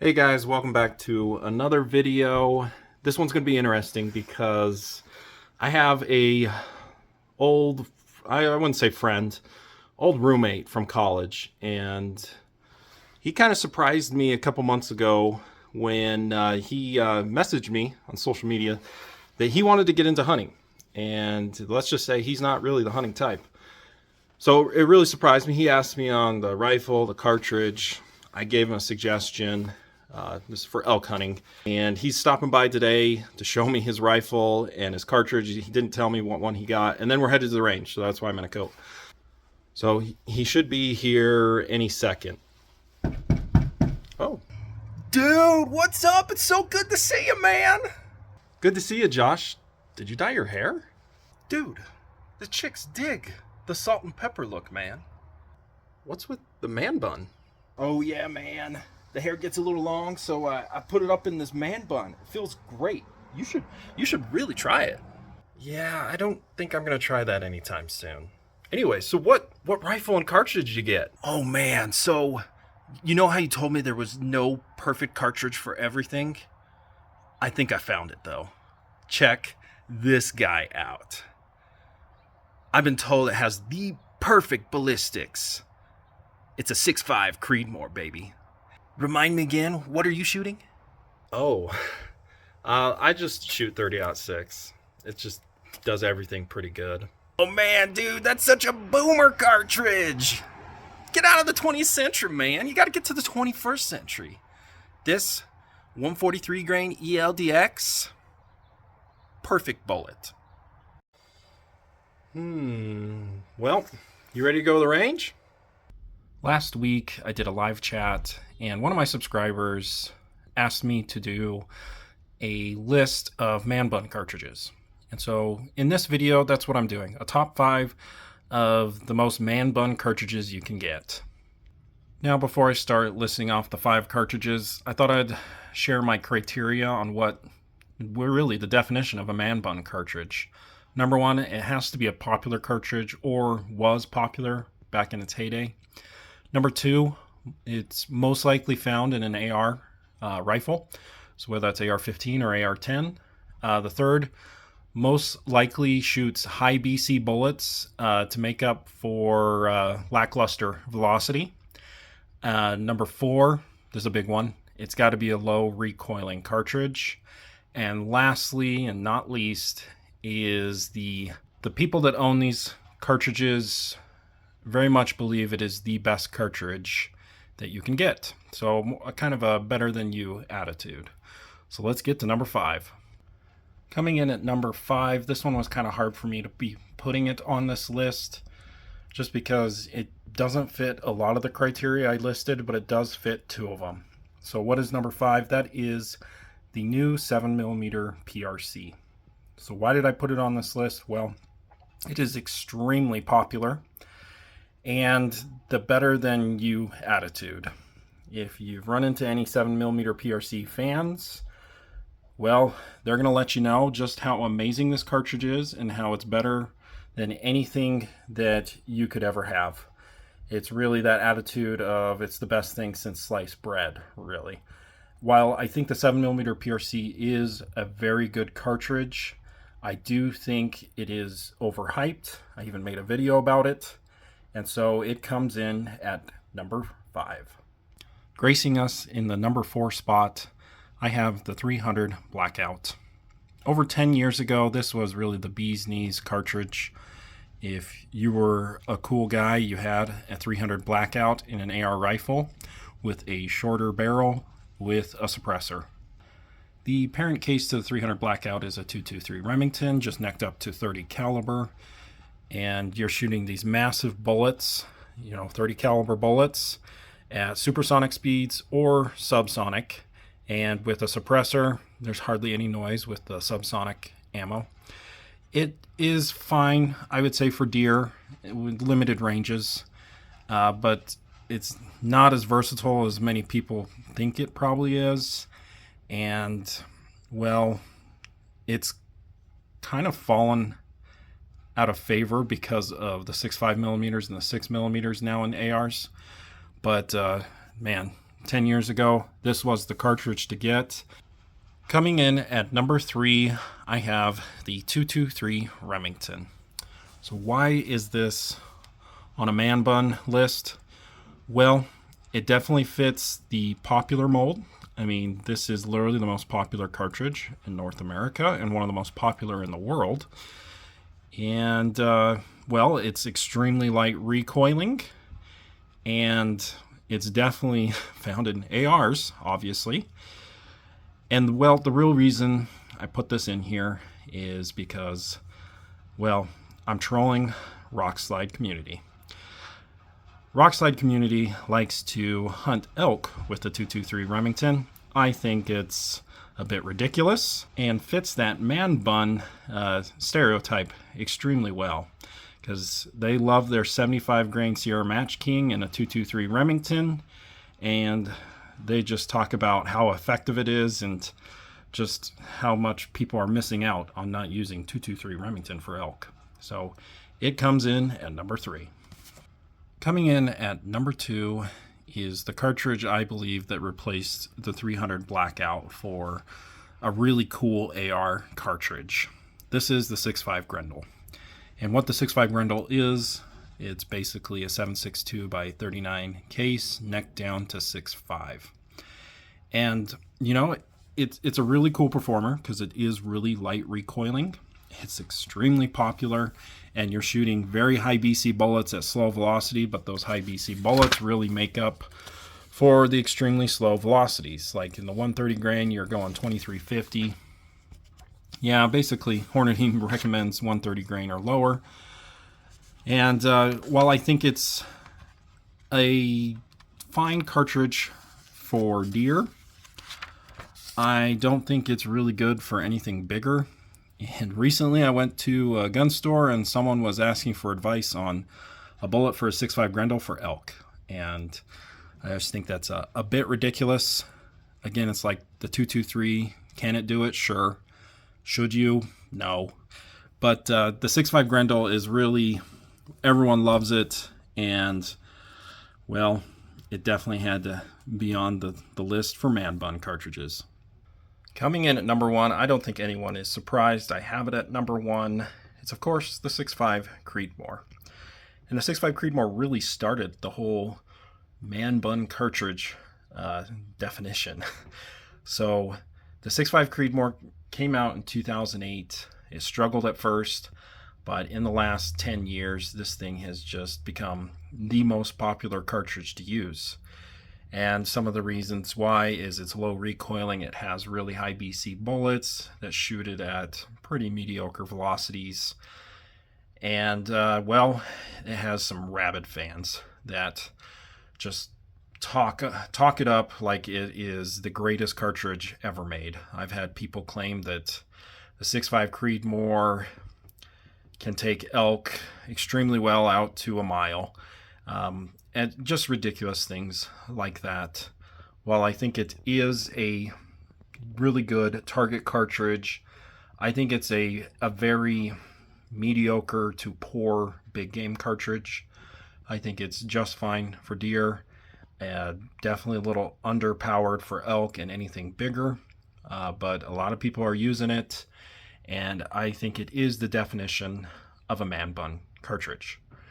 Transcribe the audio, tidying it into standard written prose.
Hey guys, welcome back to another video. This one's going to be interesting because I have a old, I wouldn't say friend, old roommate from college, and he kind of surprised me a couple months ago when he messaged me on social media that he wanted to get into hunting. And let's just say he's not really the hunting type. So it really surprised me. He asked me on the rifle, the cartridge. I gave him a suggestion. This is for elk hunting, and he's stopping by today to show me his rifle and his cartridge. He didn't tell me what one he got, and then we're headed to the range, so that's why I'm in a coat. So he should be here any second. Oh, Dude, what's up? It's so good to see you, man. good to see you, Josh. Did you dye your hair? Dude, the chicks dig the salt and pepper look, man. What's with the man bun? Oh yeah, man. The hair gets a little long, so I put it up in this man bun. It feels great. You should really try it. Yeah, I don't think I'm gonna try that anytime soon. Anyway, so what rifle and cartridge did you get? Oh man, so you know how you told me there was no perfect cartridge for everything? I think I found it though. Check this guy out. I've been told it has the perfect ballistics. It's a 6.5 Creedmoor, baby. Remind me again, what are you shooting? Oh, I just shoot 30-06. It just does everything pretty good. Oh man, dude, that's such a boomer cartridge. Get out of the 20th century, man. You got to get to the 21st century. This 143 grain ELDX, perfect bullet. Well, you ready to go to the range? Last week, I did a live chat, and one of my subscribers asked me to do a list of Man Bun cartridges. And so in this video, that's what I'm doing. A top 5 of the most Man Bun cartridges you can get. Now, before I start listing off the 5 cartridges, I thought I'd share my criteria on what really the definition of a Man Bun cartridge. Number 1, it has to be a popular cartridge or was popular back in its heyday. Number 2, it's most likely found in an AR rifle, so whether that's AR-15 or AR-10. The third, most likely shoots high BC bullets to make up for lackluster velocity. Number 4, there's a big one. It's got to be a low recoiling cartridge. And lastly, and not least, is the people that own these cartridges very much believe it is the best cartridge that you can get. So a kind of a better than you attitude. So let's get to number 5. Coming in at number 5, this one was kind of hard for me to be putting it on this list just because it doesn't fit a lot of the criteria I listed, but it does fit 2 of them. So what is number 5? That is the new 7mm PRC. So why did I put it on this list? Well, it is extremely popular and the better than you attitude. If you've run into any 7mm PRC fans, well, they're going to let you know just how amazing this cartridge is and how it's better than anything that you could ever have. It's really that attitude of it's the best thing since sliced bread, really. While I think the 7mm PRC is a very good cartridge, I do think it is overhyped. I even made a video about it. And so it comes in at number 5. Gracing us in the number 4 spot, I have the 300 Blackout. Over 10 years ago, this was really the bee's knees cartridge. If you were a cool guy, you had a 300 Blackout in an AR rifle with a shorter barrel with a suppressor. The parent case to the 300 Blackout is a 223 Remington, just necked up to 30 caliber. And you're shooting these massive bullets, 30 caliber bullets at supersonic speeds or subsonic. And with a suppressor, there's hardly any noise with the subsonic ammo. It is fine, I would say, for deer with limited ranges, but it's not as versatile as many people think it probably is. And, well, it's kind of fallen out of favor because of the 6.5 millimeters and the 6 millimeters now in ARs. But man, 10 years ago, this was the cartridge to get. Coming in at number 3, I have the 223 Remington. So why is this on a Man Bun list? Well, it definitely fits the popular mold. I mean, this is literally the most popular cartridge in North America and one of the most popular in the world. And, well, it's extremely light recoiling, and it's definitely found in ARs, obviously. And, well, the real reason I put this in here is because, well, I'm trolling Rockslide community. Rockslide community likes to hunt elk with the 223 Remington. I think it's a bit ridiculous and fits that man bun stereotype extremely well, because they love their 75 grain Sierra Match King and a 223 Remington, and they just talk about how effective it is and just how much people are missing out on not using 223 Remington for elk. So it comes in at number 3. Coming in at number 2 is the cartridge I believe that replaced the 300 Blackout for a really cool AR cartridge. This is the 6.5 Grendel. And what the 6.5 Grendel is, it's basically a 7.62 by 39 case, neck down to 6.5. And, you know, it's a really cool performer because it is really light recoiling. It's extremely popular, and you're shooting very high BC bullets at slow velocity, but those high BC bullets really make up for the extremely slow velocities. Like in the 130 grain, you're going 2350. Yeah, basically, Hornady recommends 130 grain or lower. And while I think it's a fine cartridge for deer, I don't think it's really good for anything bigger. And recently I went to a gun store and someone was asking for advice on a bullet for a 6.5 Grendel for elk. And I just think that's a bit ridiculous. Again, it's like the 223. Can it do it? Sure. Should you? No. But the 6.5 Grendel is really, everyone loves it. And, well, it definitely had to be on the list for Man Bun cartridges. Coming in at number 1, I don't think anyone is surprised I have it at number 1. It's, of course, the 6.5 Creedmoor. And the 6.5 Creedmoor really started the whole Man Bun cartridge definition. So the 6.5 Creedmoor came out in 2008. It struggled at first, but in the last 10 years, this thing has just become the most popular cartridge to use. And some of the reasons why is it's low recoiling. It has really high BC bullets that shoot it at pretty mediocre velocities. And, well, it has some rabid fans that just talk it up like it is the greatest cartridge ever made. I've had people claim that the 6.5 Creedmoor can take elk extremely well out to a mile. And just ridiculous things like that. While I think it is a really good target cartridge, I think it's a very mediocre to poor big game cartridge. I think it's just fine for deer. Definitely a little underpowered for elk and anything bigger. But a lot of people are using it. And I think it is the definition of a Man Bun cartridge.